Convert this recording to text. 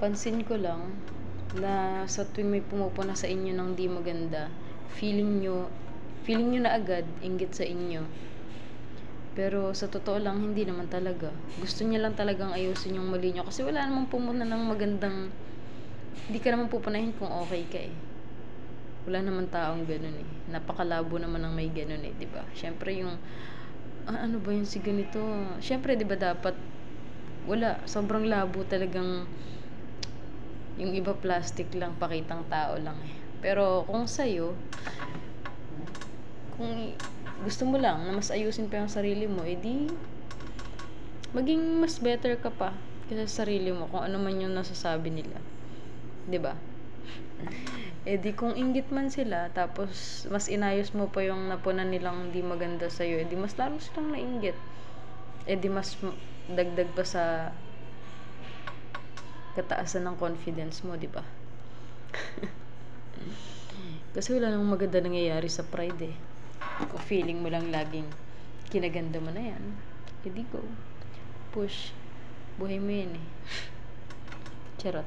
Pansin ko lang na sa tuwing may pumupuna sa inyo ng di maganda, feeling nyo na agad inggit sa inyo. Pero sa totoo lang, hindi naman talaga. Gusto niya lang talagang ayusin yung mali nyo. Kasi wala namang pumuna ng magandang, hindi ka naman pupunahin kung okay ka eh. Wala naman taong ganun eh. Napakalabo naman ng may ganun eh, 'di ba? Syempre yung ano ba yung si ganito? Syempre 'di ba dapat wala, sobrang labo talagang yung iba plastic lang, pakitang tao lang eh. Pero kung sa'yo, kung gusto mo lang na mas ayusin pa yung sarili mo, edi maging mas better ka pa kaysa sa sarili mo kung ano man yung nasasabi nila. 'Di ba? Edi kung inggit man sila, tapos mas inayos mo pa yung napunan nilang di maganda sa'yo, edi mas lalo silang nainggit. Edi mas dagdag pa sa kataasan ng confidence mo, di ba? Kasi wala namang maganda nangyayari sa pride eh. Kung feeling mo lang laging kinaganda mo na yan, edi go. Push. Buhay mo yan eh. Charot.